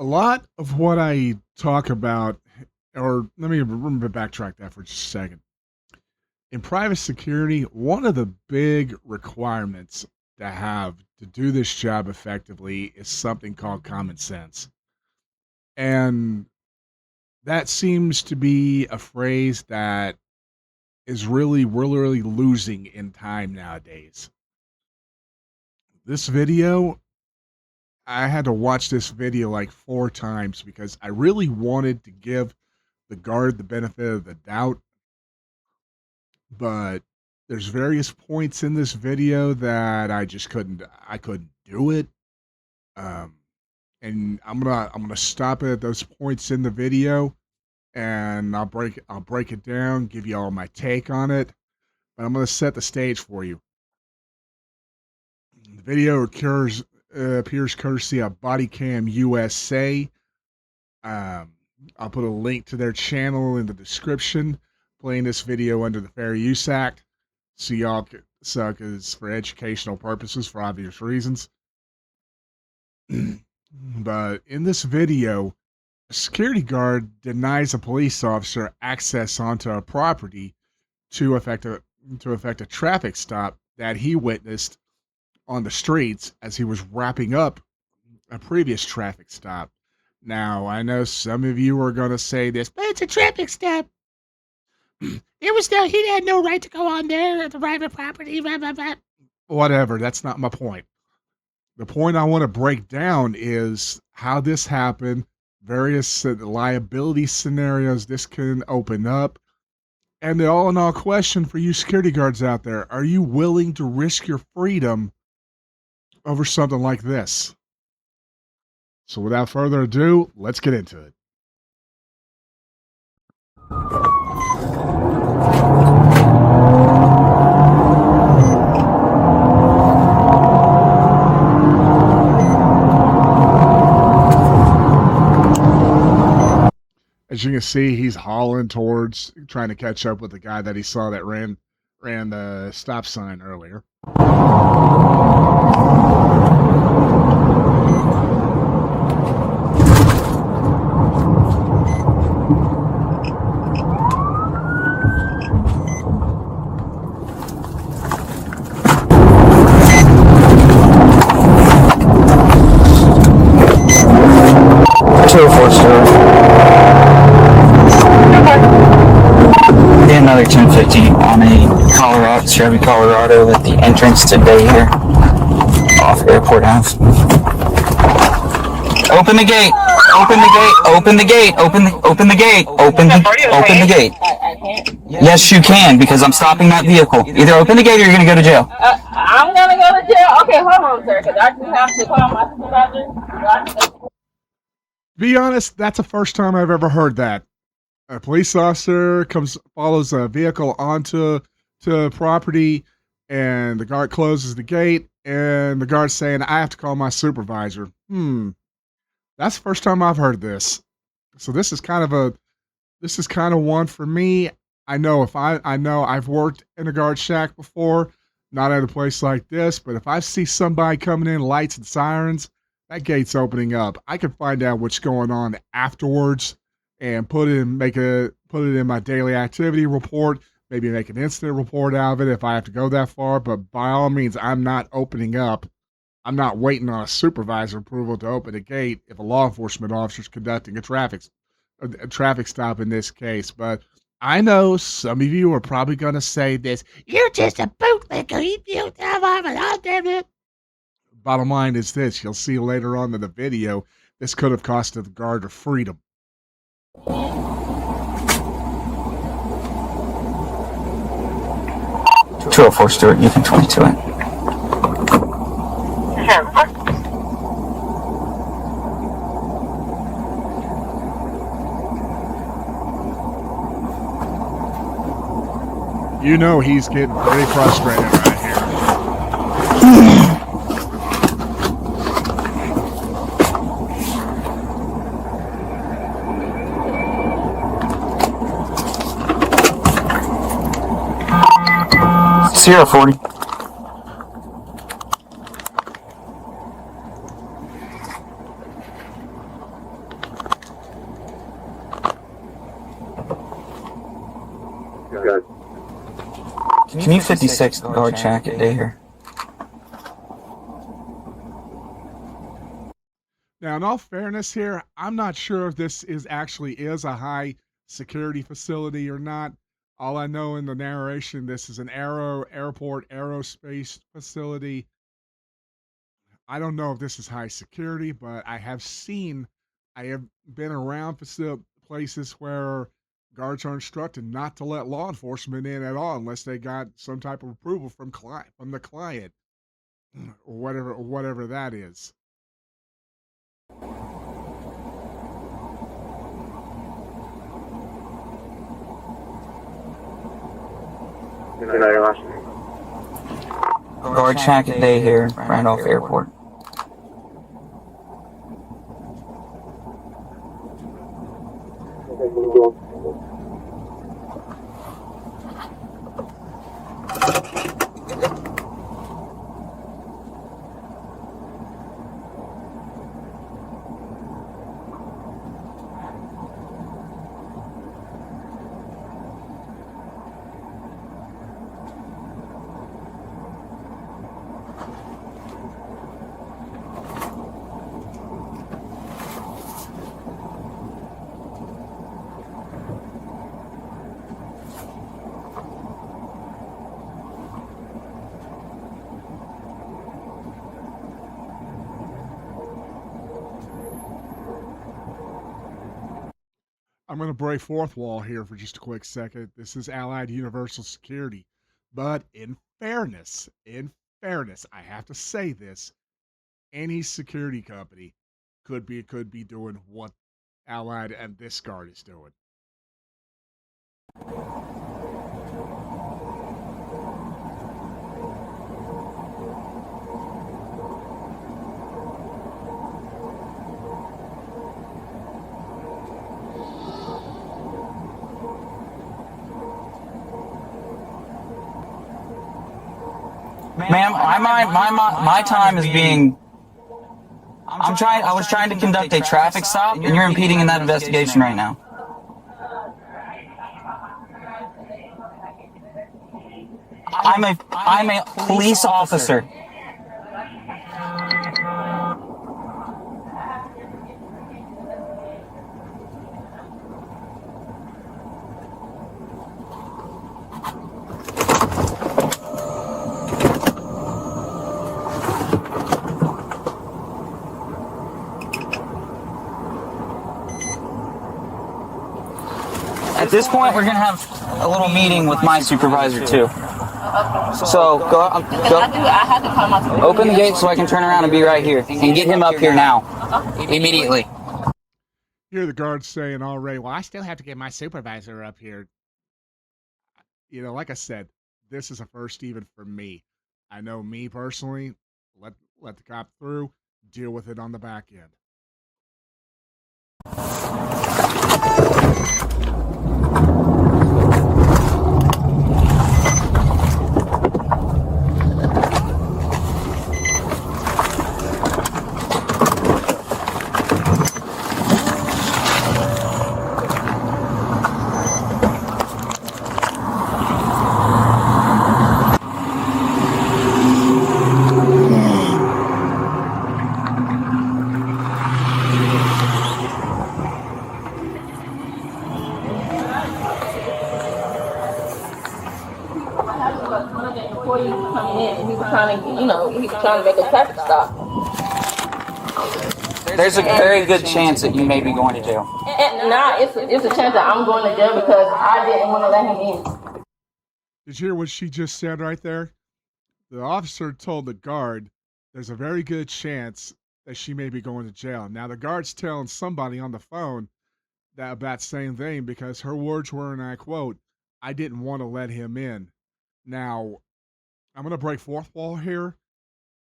A lot of what I talk about, or let me backtrack that for just a second. In private security, one of the big requirements to have to do this job effectively is something called common sense. And that seems to be a phrase that is really losing in time nowadays. This video, I had to watch this video like 4 times because I really wanted to give the guard the benefit of the doubt, but there's various points in this video that I couldn't do it. Um, and I'm gonna stop it at those points in the video, and I'll break it down, give you all my take on it. But I'm gonna set the stage for you. The video appears courtesy of BodyCam USA. Um, I'll put a link to their channel in the description. Playing this video under the Fair Use Act, so y'all suck is for educational purposes for obvious reasons. But in this video, a security guard denies a police officer access onto a property to effect a traffic stop that he witnessed on the streets as he was wrapping up a previous traffic stop. Now, I know some of you are going to say this, but it's a traffic stop. He had no right to go on there at the private property, blah, blah, blah. Whatever, that's not my point. The point I want to break down is how this happened, various liability scenarios this can open up, and the all-in-all question for you security guards out there: are you willing to risk your freedom over something like this? So without further ado, let's get into it. As you can see, he's hauling towards trying to catch up with the guy that he saw that ran the stop sign earlier. 204 store. Did another 1050 on a Chevy Colorado at the entrance today here off Airport Ave. Open the gate. Open the gate. Open the gate. Open the gate. Open the gate. Yes, you can, because I'm stopping that vehicle. Either open the gate or you're going to go to jail. I'm going to go to jail? Okay, hold on, sir, because I just have to call my supervisor. Be honest, that's the first time I've ever heard that. A police officer follows a vehicle onto property, and the guard closes the gate, and the guard's saying, I have to call my supervisor. That's the first time I've heard this. So this is kind of one for me. I know I've worked in a guard shack before, not at a place like this, but if I see somebody coming in, lights and sirens, that gate's opening up. I can find out what's going on afterwards and put it in my daily activity report, maybe make an incident report out of it if I have to go that far, but by all means, I'm not opening up. I'm not waiting on a supervisor approval to open a gate if a law enforcement officer is conducting a traffic stop in this case. But I know some of you are probably going to say this, you're just a bootlegger. Bottom line is this, you'll see later on in the video, this could have costed the guard her freedom. .204 Stewart, you can 22 it. You know he's getting pretty frustrated right here. Sierra 40. Can you 56 guard check it here? Now, in all fairness here, I'm not sure if this actually is a high security facility or not. All I know in the narration, this is an airport aerospace facility. I don't know if this is high security, but I have been around places where guards are instructed not to let law enforcement in at all unless they got some type of approval from the client, or whatever that is. Guard check it day here, Randolph Airport. I'm going to break fourth wall here for just a quick second. This is Allied Universal Security. But in fairness, I have to say this. Any security company could be doing what Allied and this guard is doing. Ma'am, my time is being. I was trying to conduct a traffic stop, and you're impeding in that investigation right now. I'm a police officer. At this point, we're going to have a little meeting with my supervisor, too. So, go. I have to call my supervisor. Open the gate so I can turn around and be right here. And get him up here now. Immediately. Hear the guards saying already, well, I still have to get my supervisor up here. You know, like I said, this is a first even for me. I know me personally, let the cop through, deal with it on the back end. Before you coming in, he was trying to make a traffic stop. There's a very good chance that you may be going to jail. And now it's a chance that I'm going to jail because I didn't want to let him in. Did you hear what she just said right there? The officer told the guard there's a very good chance that she may be going to jail. Now the guard's telling somebody on the phone about same thing because her words were, and I quote, "I didn't want to let him in." Now, I'm going to break fourth wall here.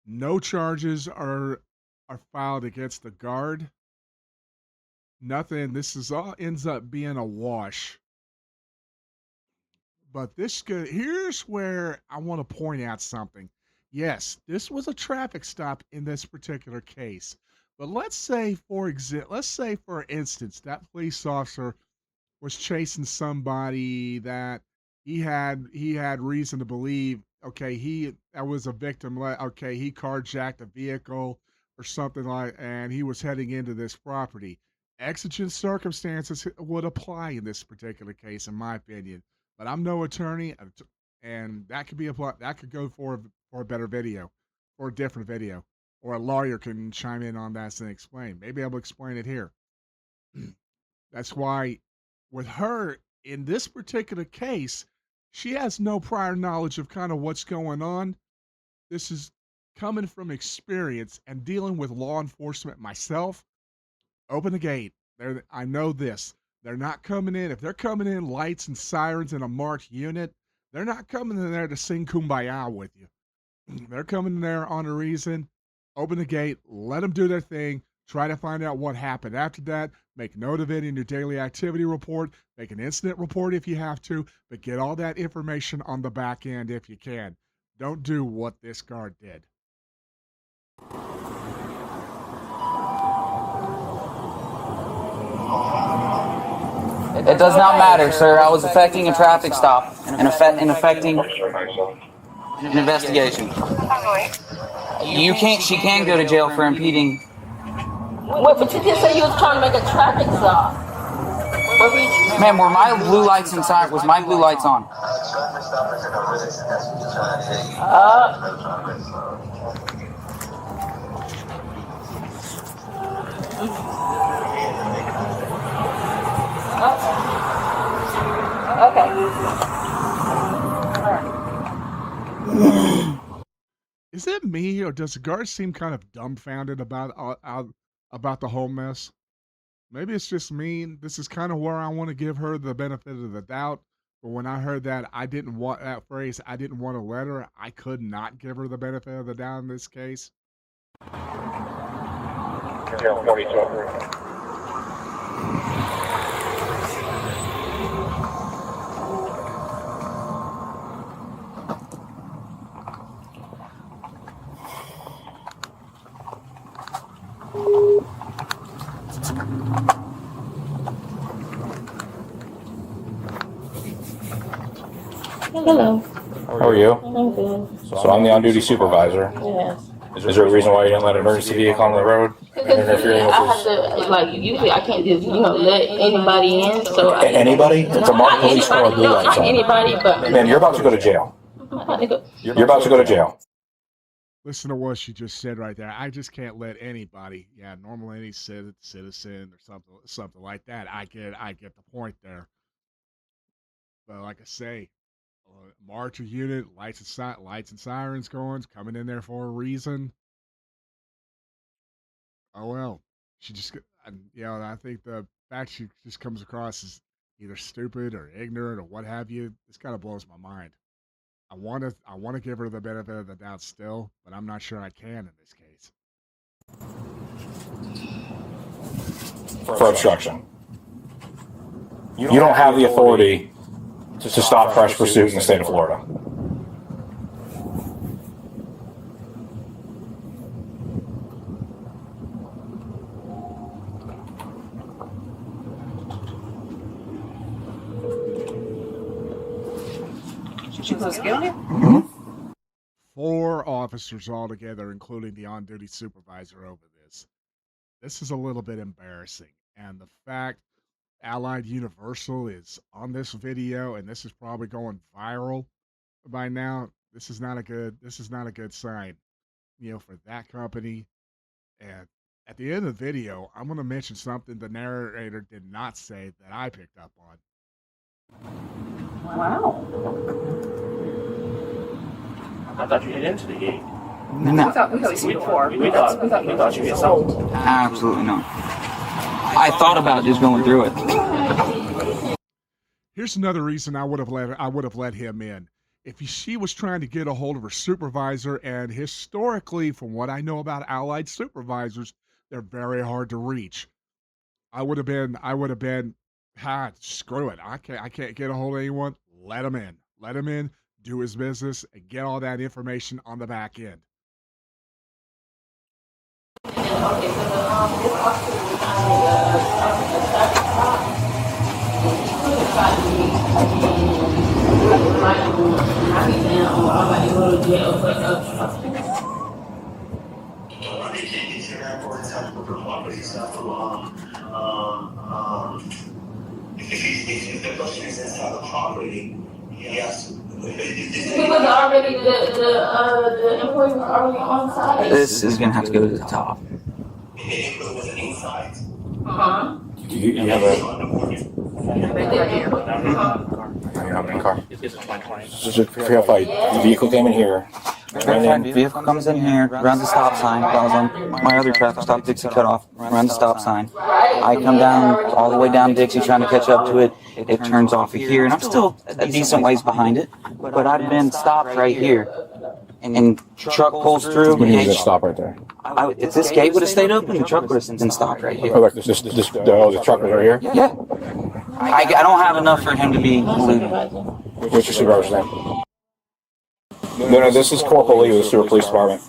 No charges are filed against the guard. Nothing. This is all ends up being a wash. But here's where I want to point out something. Yes, this was a traffic stop in this particular case. But let's say for instance that police officer was chasing somebody that he had reason to believe, okay, that was a victim, okay, he carjacked a vehicle or something like, and he was heading into this property. Exigent circumstances would apply in this particular case, in my opinion. But I'm no attorney, and that could be applied. That could go for a better video, or a different video, or a lawyer can chime in on that and explain. Maybe I'll explain it here. That's why, with her in this particular case, she has no prior knowledge of kind of what's going on. This is coming from experience and dealing with law enforcement myself. Open the gate. I know this. They're not coming in. If they're coming in lights and sirens in a marked unit, they're not coming in there to sing kumbaya with you. They're coming in there on a reason. Open the gate. Let them do their thing. Try to find out what happened after that. Make note of it in your daily activity report. Make an incident report if you have to, but get all that information on the back end if you can. Don't do what this guard did. It does not matter, sir. I was affecting a traffic stop and affecting an investigation. She can go to jail for impeding. Wait, but you just said you was trying to make a traffic stop. Ma'am, were my blue lights inside? Was my blue lights on? Is it me, or does the guard seem kind of dumbfounded about the whole mess? Maybe it's just me. This is kind of where I want to give her the benefit of the doubt. But when I heard that I didn't want that phrase, I didn't want a letter, I could not give her the benefit of the doubt in this case. Hello. How are you? I'm good. So I'm the on-duty supervisor. Yes. Is there a reason why you didn't let an emergency vehicle on the road? Interfering with I have this? to, like, usually I can't just, let anybody in, so Anybody? It's a marked police car with blue no, lights not on. anybody, but Man, you're about to go to jail. You're about to go to jail. Listen to what she just said right there. I just can't let anybody, normally any citizen or something like that. I get the point there. But like I say, marcher unit, lights and sirens going, coming in there for a reason. Oh well, she just, I think the fact she just comes across as either stupid or ignorant or what have you, this kind of blows my mind. I want to give her the benefit of the doubt still, but I'm not sure I can in this case. For obstruction. You don't have the authority to stop fresh pursuit in the state of Florida. She was guilty? Mm-hmm. 4 officers altogether, including the on-duty supervisor over this. This is a little bit embarrassing. And the fact Allied Universal is on this video, and this is probably going viral by now, this is not a good sign, for that company. And at the end of the video, I'm going to mention something the narrator did not say that I picked up on. Wow. I thought you hit into the gate. No, We thought you seen before. We thought you hit something. absolutely not. I thought about just going through it. Here's another reason I would have let him in. If she was trying to get a hold of her supervisor, and historically, from what I know about Allied supervisors, they're very hard to reach. I would have been, screw it. I can't get a hold of anyone. Let him in, do his business, and get all that information on the back end. jail for They can't get to the airport and tell people the property stuff for long. If the question is inside the property, yes. He was already the employee was already on site. This is gonna have to go to the top. It was inside. You have a car. It's a 2020. Just verify the vehicle came in here. The vehicle comes in here, around the stop sign. I was on my other traffic stop, Dixie cut off, around the stop sign. I come down, all the way down Dixie, trying to catch up to it. It turns off of here, and I'm still a decent ways behind it. But I've been stopped right here. And truck pulls through. We need to stop right there. If this gate would have stayed open, the truck would have been stopped right here. Oh, look, the truck was right here. Yeah. I don't have enough for him to be eluded. What's your supervisor's name? No, this is Corporal Lee with the Sewer Police Department.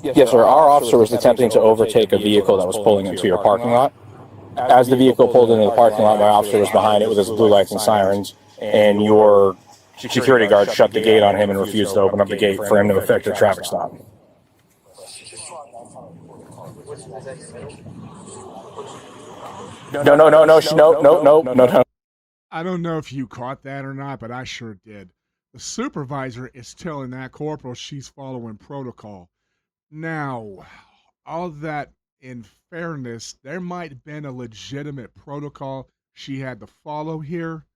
Yes, sir. Our officer was attempting to overtake a vehicle that was pulling into your parking lot. As the vehicle pulled into the parking lot, my officer was behind it with his blue lights and sirens, and your security guard shut the gate on him and refused to open up the gate for him to effect a traffic stop. No. I don't know if you caught that or not, but I sure did. The supervisor is telling that corporal she's following protocol. Now, all that in fairness, there might have been a legitimate protocol she had to follow here,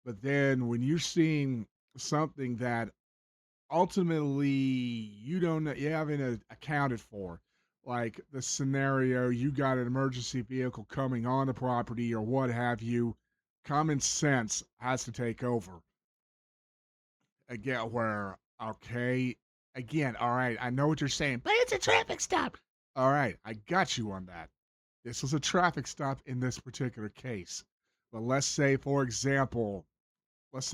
but then when you're seeing something that ultimately you haven't accounted for, like the scenario, you got an emergency vehicle coming on the property or what have you, common sense has to take over. Again, where, okay, again, all right, I know what you're saying, but it's a traffic stop. All right, I got you on that. This was a traffic stop in this particular case. But let's say, for example, this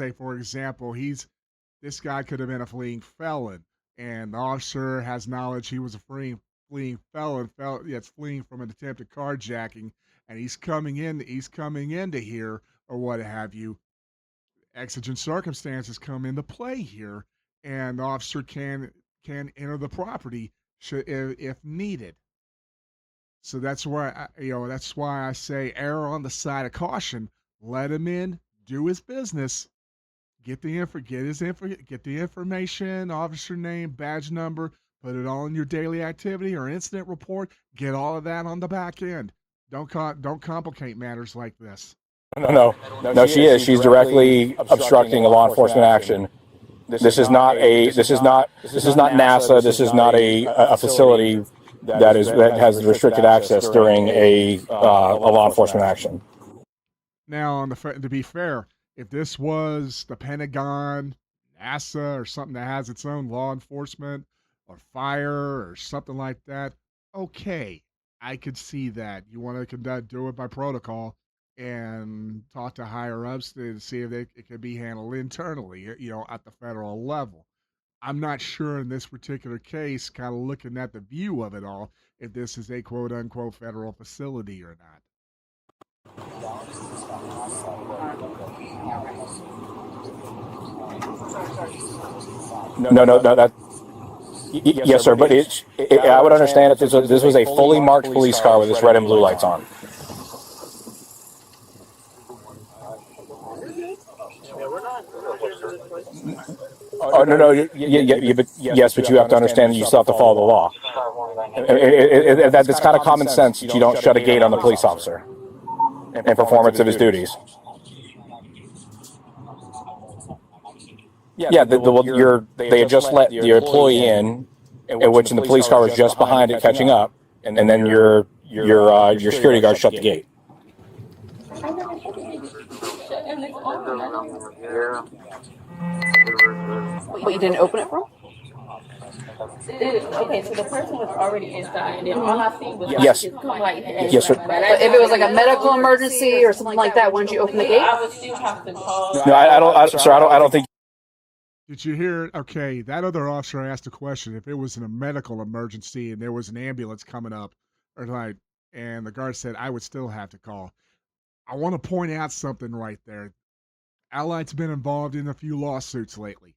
guy could have been a fleeing felon, and the officer has knowledge he was a fleeing felon, fleeing from an attempted carjacking, and he's coming into here or what have you. Exigent circumstances come into play here, and the officer can enter the property if needed. So that's why I say err on the side of caution. Let him in, do his business, get the information, officer name, badge number, put it all in your daily activity or incident report. Get all of that on the back end. Don't complicate matters like this. No, she is. She's directly obstructing a law enforcement action. This is not NASA. This is not a facility that has restricted access during a law enforcement action. Now, to be fair, if this was the Pentagon, NASA, or something that has its own law enforcement or fire or something like that, okay, I could see that. You want to do it by protocol and talk to higher ups to see if it could be handled internally, at the federal level. I'm not sure in this particular case, kind of looking at the view of it all, if this is a quote unquote federal facility or not. No. Yes, sir. But I would understand if this was a fully marked police car with its red and blue lights on. Oh no. Yes, but you have to understand you still have to follow the law. That's kind of common sense that you don't shut a gate on the police officer in performance of his duties. Yeah, they had just let the employee in which the police car was just behind it catching up, and then your security guard shut the gate. Wait, you didn't open it for him? Okay, so the person was already inside, and then all I see was Yes. Yes, sir. But if it was like a medical emergency or something like that, wouldn't you open the gate? I would still have to call. No, I don't think. Did you hear? Okay, that other officer asked a question. If it was in a medical emergency and there was an ambulance coming up, and the guard said, I would still have to call. I want to point out something right there. Allied's been involved in a few lawsuits lately.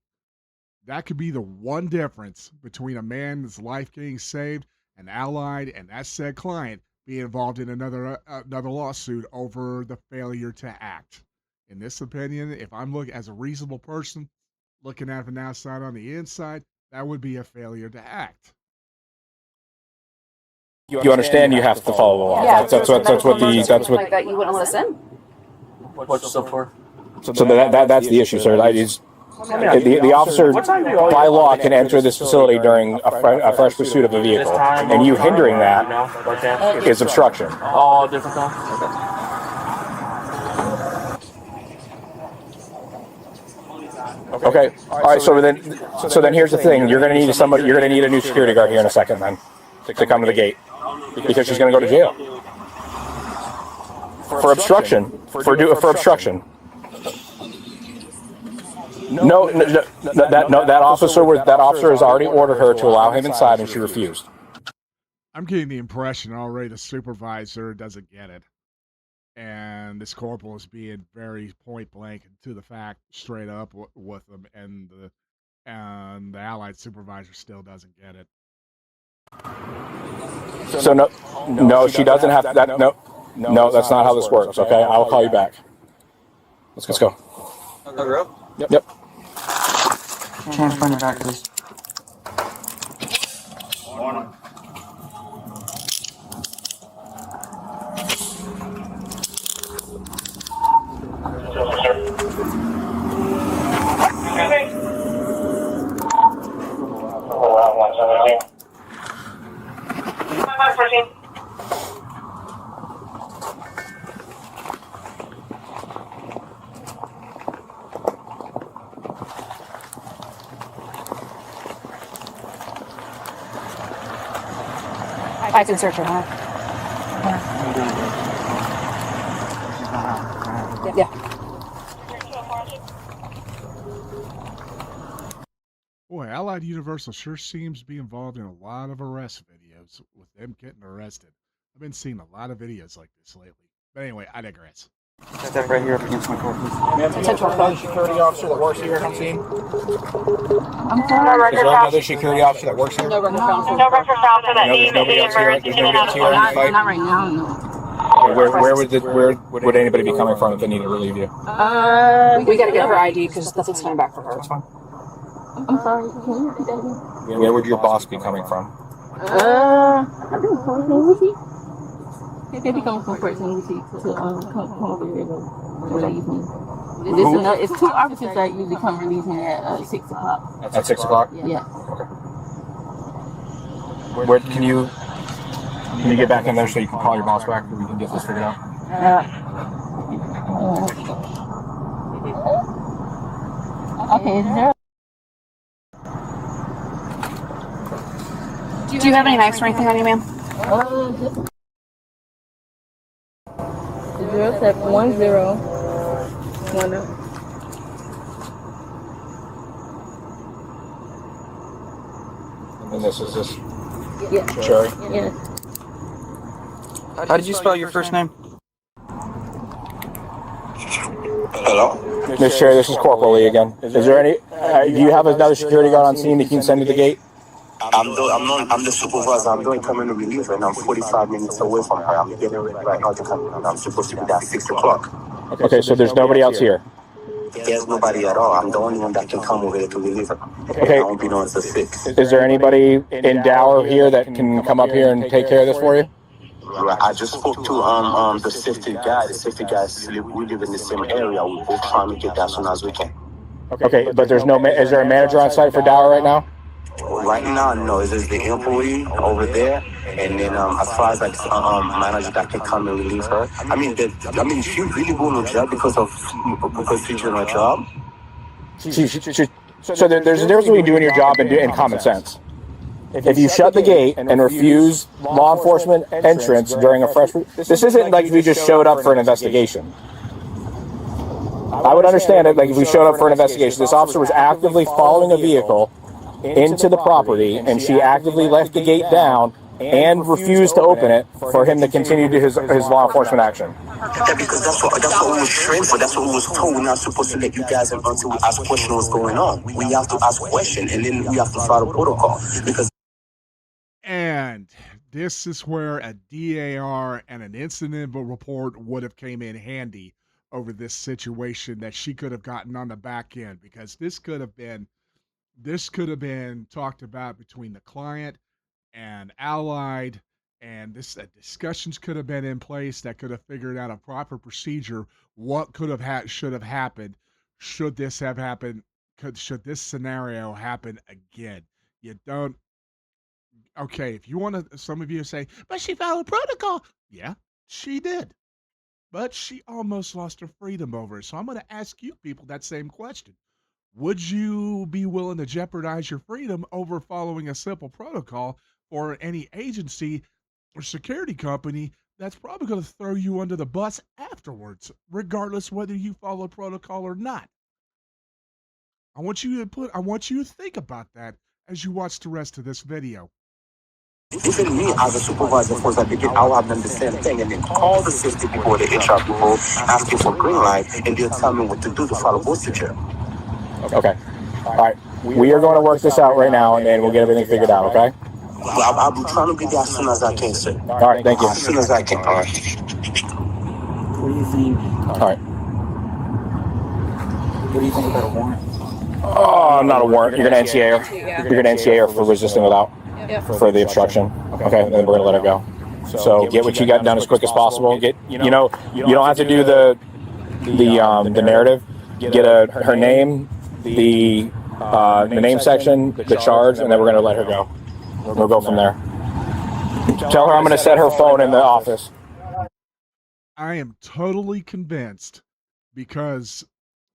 That could be the one difference between a man's life getting saved and Allied and that said client being involved in another lawsuit over the failure to act. In this opinion, if I'm looking as a reasonable person, looking at it from the outside on the inside, that would be a failure to act. You understand you have to follow the law. Yeah, That's what like that you wouldn't let us in. What's so for? So that's the issue, sir. The officer, by law, can enter this facility during a fresh pursuit of a vehicle, and you hindering that is obstruction. All different times? Okay. All right. So then here's the thing. You're going to need somebody. You're going to need a new security guard here in a second, then, to come to the gate, because she's going to go to jail for obstruction. For obstruction. No, that officer has already ordered her to allow him inside, and she refused. I'm getting the impression already the supervisor doesn't get it. And this corporal is being very point blank to the fact, straight up with them, and the Allied supervisor still doesn't get it. So no, she doesn't have that. No, that's not how this works. Okay, I will call you back. Let's go. Yep. Transfer back, please. I can search her, huh? Yeah. Boy, Allied Universal sure seems to be involved in a lot of arrest videos with them getting arrested. I've been seeing a lot of videos like this lately. But anyway, I digress. Step right here up against my car, please. Another security officer that works here on scene? I'm sorry. Is there another security officer that works here? No record found for that. There's nobody else here. There's nobody else here in the fight. Not right now, no. Okay, where would anybody be coming from if they need to relieve you? We gotta get her ID because nothing's coming back for her. That's fine. I'm sorry. Can you repeat that again? Where would your boss be coming from? I think 14 Lucy. They be coming from 14 Lucy to come over here to relieve me. It's two officers that usually come relieve me at 6 o'clock. At 6 o'clock? Yeah. Okay. Where can you get back in there so you can call your boss back and we can get this figured out? Okay, is there? Do you have any knives or anything on you, ma'am? 0710. And this is this Yeah. Sherry? Yeah. How did you spell your first name? Hello? Miss Sherry, this is Corporal Lee again. Is there any, do you have another security guard on scene that can send to the gate? I'm the supervisor. I'm doing coming to relief, and I'm 45 minutes away from her. I'm getting ready right now to come. And I'm supposed to be there at 6 o'clock. Okay, so there's nobody else here. There's nobody at all. I'm the only one that can come over here to relieve her. Okay. I won't be known to 6. Is there anybody in Dower here that can come up here and take care of this for you? Right. I just spoke to the safety guy. The safety guy, we live in the same area. We're both trying to get there as soon as we can. Okay, but there's no, is there a manager on site for Dower right now? Right now, no. It's just the employee over there, and then as far as like manager that can come and relieve her. I mean, she really doing her job because she's doing her job. So there's a difference between doing your job and common sense. If you shut the gate and refuse law enforcement entrance during a fresh, this isn't like we just showed up for an investigation. I would understand it like if we showed up for an investigation. This officer was actively following a vehicle into the property, and she actively left the gate down and refused to open it for him to continue to his law enforcement action. Yeah, because that's what we was trained for. That's what we was told. We're not supposed to let you guys in until we ask questions what's going on. We have to ask questions, and then we have to follow protocol. Because And this is where a DAR and an incident report would have came in handy over this situation that she could have gotten on the back end, because this could have been talked about between the client and allied, and this discussions could have been in place that could have figured out a proper procedure. What could have should have happened should this have happened, should this scenario happen again. You don't. Okay, if you want to, some of you say, but she followed protocol. Yeah, she did, but she almost lost her freedom over it. So I'm going to ask you people that same question. Would you be willing to jeopardize your freedom over following a simple protocol for any agency or security company that's probably going to throw you under the bus afterwards, regardless whether you follow protocol or not? I want you to think about that as you watch the rest of this video. even me as a supervisor, for that begin, I'll have done the same thing, and then call the safety people or the HR people asking for green light, and they'll tell me what to do to follow procedure. Okay. All right. We are going to work this out right now, and then we'll get everything figured out, okay? I'll be trying to be there as soon as I can, sir. All right. Thank you. As soon as I can. All right. What do you think? All right. What do you think about a warrant? Oh, not a warrant. You're going to NTA her. You're going to NTA her for resisting without, for the obstruction. Okay, and then we're going to let her go. So get what you got done as quick as possible. You don't have to do the narrative. Get her name, the name section, the charge, and then we're going to let her go. We'll go from there. Tell her I'm going to set her phone in the office. I am totally convinced, because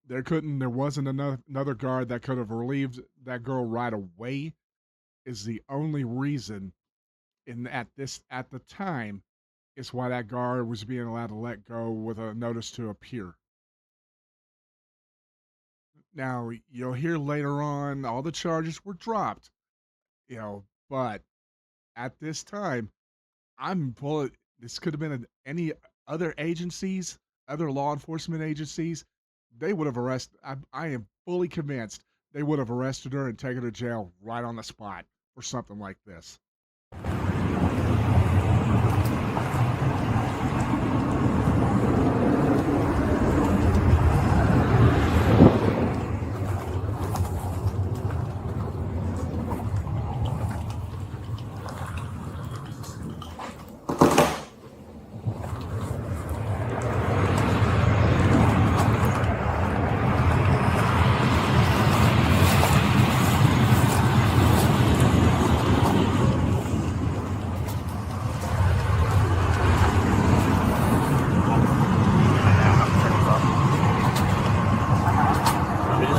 there wasn't another guard that could have relieved that girl right away, is the only reason at the time is why that guard was being allowed to let go with a notice to appear. Now you'll hear later on all the charges were dropped, but at this time, this could have been any other agencies, other law enforcement agencies. They would have arrested. I am fully convinced they would have arrested her and taken her to jail right on the spot for something like this.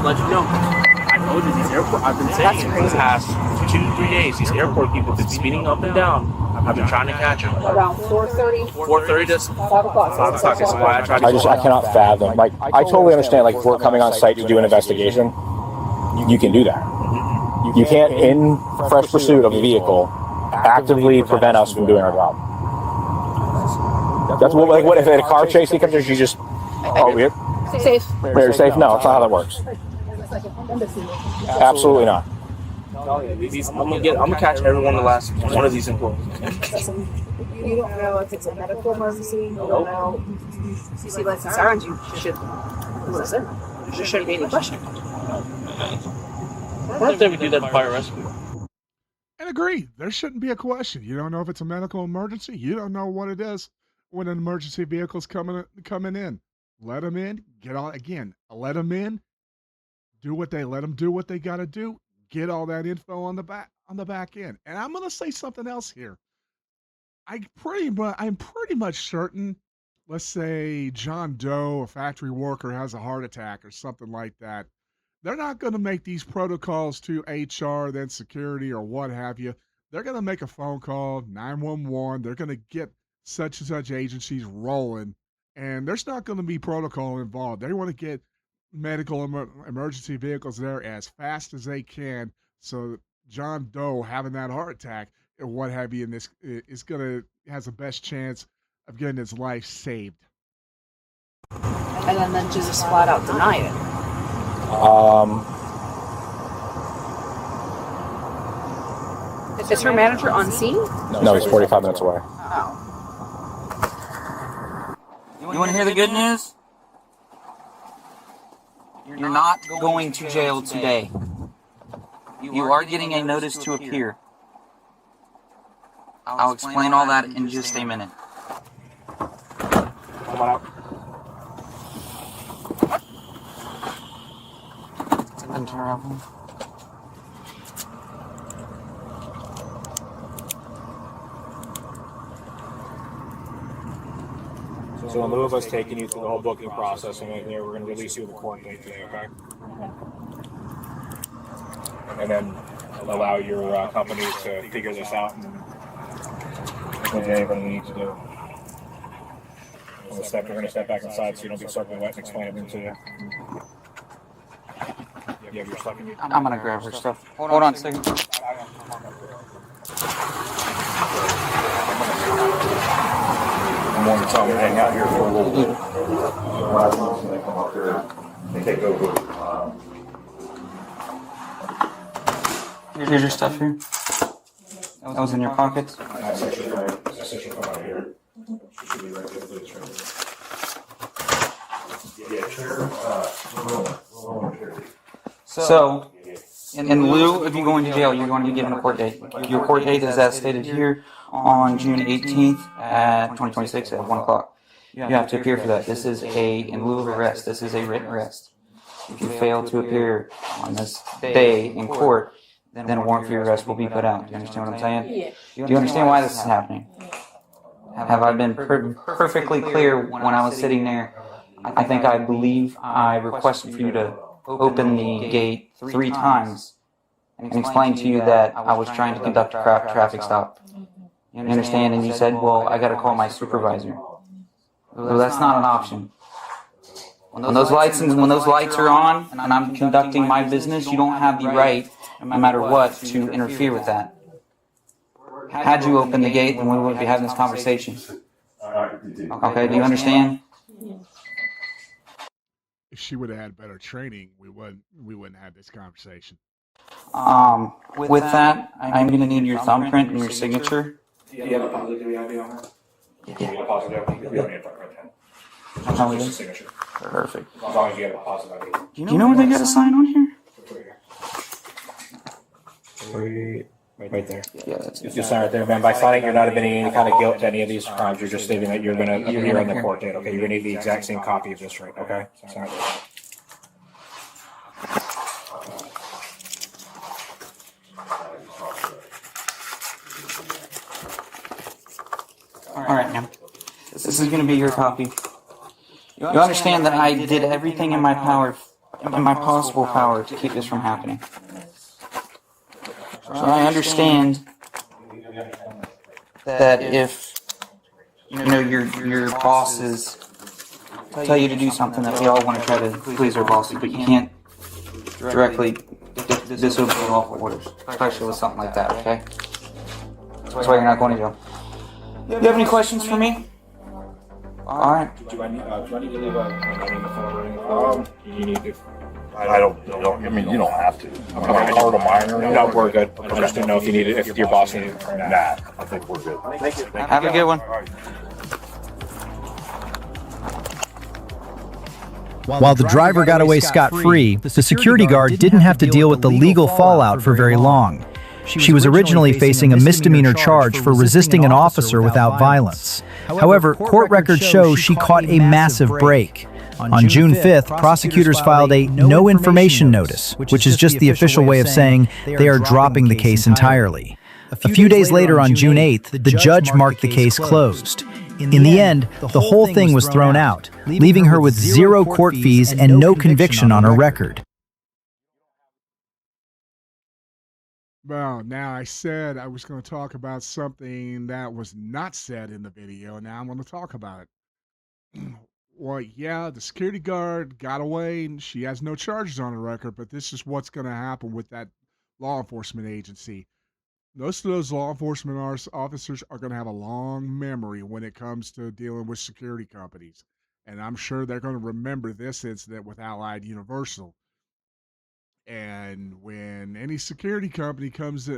Let you know. I told you these airport. I've been saying it for the past 2-3 days. These airport people have been speeding up and down. I've been trying to catch them. Around 4:30, 4:30 to 5 o'clock. 5 o'clock is why I tried to. I cannot fathom. Like, I totally understand. Like, if we're coming on site to do an investigation, you can do that. You can't, in fresh pursuit of a vehicle, actively prevent us from doing our job. That's what if a car chase comes in, you just, we're Safe. safe. No, it's not how that works. Absolutely not. I'm gonna catch every one of the last one of these employees. You don't know if it's a medical emergency. You don't know. You see lights and sirens, you should listen. There shouldn't be any question. What if they would do that fire rescue? And agree, there shouldn't be a question. You don't know if it's a medical emergency. You don't know what it is when an emergency vehicle's coming in. Let them in. Let them in. Let them do what they got to do. Get all that info on the back end. And I'm going to say something else here. I'm pretty much certain. Let's say John Doe, a factory worker, has a heart attack or something like that. They're not going to make these protocols to HR, then security, or what have you. They're going to make a phone call, 911. They're going to get such and such agencies rolling, and there's not going to be protocol involved. They want to get medical emergency vehicles there as fast as they can, so John Doe having that heart attack or what have you in this has the best chance of getting his life saved. and then just flat out deny it. Is her manager on scene? No, he's 45 minutes away. Oh. You want to hear the good news? You're not going to jail today. You are getting a notice to appear. I'll explain all that in just a minute. Come on out. So in lieu of us taking you through the whole booking process and everything, we're going to release you with a court date today, okay? And then allow your company to figure this out and do anything we need to do. We're going to step back inside so you don't be soaking wet and explain everything to you. You have your stuff in you? I'm gonna grab her stuff. Hold on a second. I'm going to tell them to hang out here for a little bit. They come up here, they take over. Here's your stuff here. That was in your pockets. I said she'll come out here. She should be right there for the chair. Yeah, chair. So, in lieu of you going to jail, you're going to be given a court date. Your court date is as stated here on June 18th at 2026 at 1 o'clock. You have to appear for that. This is in lieu of arrest. This is a written arrest. If you fail to appear on this day in court, then a warrant for your arrest will be put out. Do you understand what I'm saying? Do you understand why this is happening? Have I been perfectly clear when I was sitting there? I believe I requested for you to open the gate 3 times and explain to you that I was trying to conduct a traffic stop. You understand? And you said, well, I got to call my supervisor. Well, that's not an option. When those lights are on and I'm conducting my business, you don't have the right, no matter what, to interfere with that. Had you opened the gate, then we wouldn't be having this conversation. Okay, do you understand? If she would have had better training, we wouldn't have this conversation. With that, I'm going to need your thumbprint and your signature. Do you have a positive ID on her? Yeah. You have a positive ID? We don't need a thumbprint then. How Just a is it? signature. Perfect. As long as you have a positive ID. Do you know where they got a sign on here? Right there. Yeah, that's it. Just sign right there, man. By signing, you're not admitting any kind of guilt to any of these crimes. You're just stating that you're going to appear on the court date. Okay, you're going to need the exact same copy of this, right? Okay. Sign right there. All right, ma'am. This is going to be your copy. You understand that I did everything in my power, in my possible power, to keep this from happening. So I understand that if your bosses tell you to do something, that we all want to try to please our bosses, but you can't directly disobey lawful orders, especially with something like that. Okay? That's why you're not going to jail. You have any questions for me? All right. Do I need to leave a name in the phone or anything? You need to. I don't. I mean, you don't have to. I'm Okay. part of mine or anything. No, we're good. I just didn't know if you needed, if your boss needed it. Nah, I think we're good. Thank you. Have a good one. While the driver got away scot-free, the security guard didn't have to deal with the legal fallout for very long. She was originally facing a misdemeanor charge for resisting an officer without violence. However, court records show she caught a massive break. On June 5th, prosecutors filed a no information notice, which is just the official way of saying they are dropping the case entirely. A few days later, on June 8th, the judge marked the case closed. In the end, the whole thing was thrown out, leaving her with 0 court fees and no conviction on her record. Well, now I said I was going to talk about something that was not said in the video. Now I'm going to talk about it. Well, yeah, the security guard got away and she has no charges on her record, but this is what's going to happen with that law enforcement agency. Most of those law enforcement officers are going to have a long memory when it comes to dealing with security companies. And I'm sure they're going to remember this incident with Allied Universal. And when any security company goes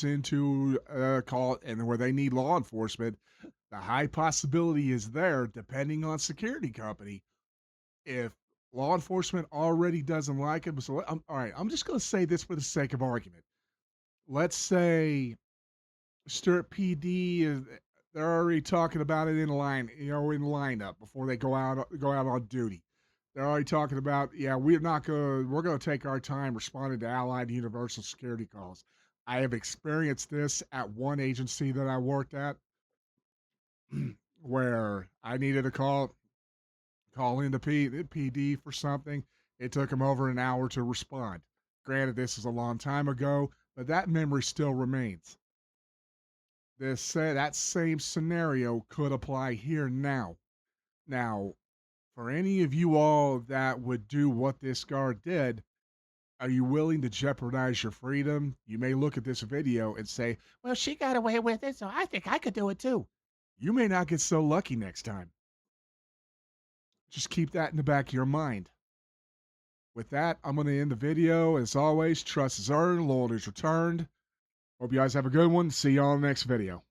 into a call and where they need law enforcement, the high possibility is there, depending on security company, if law enforcement already doesn't like it. So all right, I'm just going to say this for the sake of argument. Let's say Stewart PD is they're already talking about it in lineup before they go out on duty. They're already talking about, yeah, we're going to take our time responding to Allied Universal security calls. I have experienced this at one agency that I worked at where I needed a call into PD for something. It took them over an hour to respond. Granted, this is a long time ago, but that memory still remains. That same scenario could apply here now. Now, for any of you all that would do what this guard did, are you willing to jeopardize your freedom? You may look at this video and say, well, she got away with it, so I think I could do it too. You may not get so lucky next time. Just keep that in the back of your mind. With that, I'm going to end the video. As always, trust is earned, loyalty is returned. Hope you guys have a good one. See you all in the next video.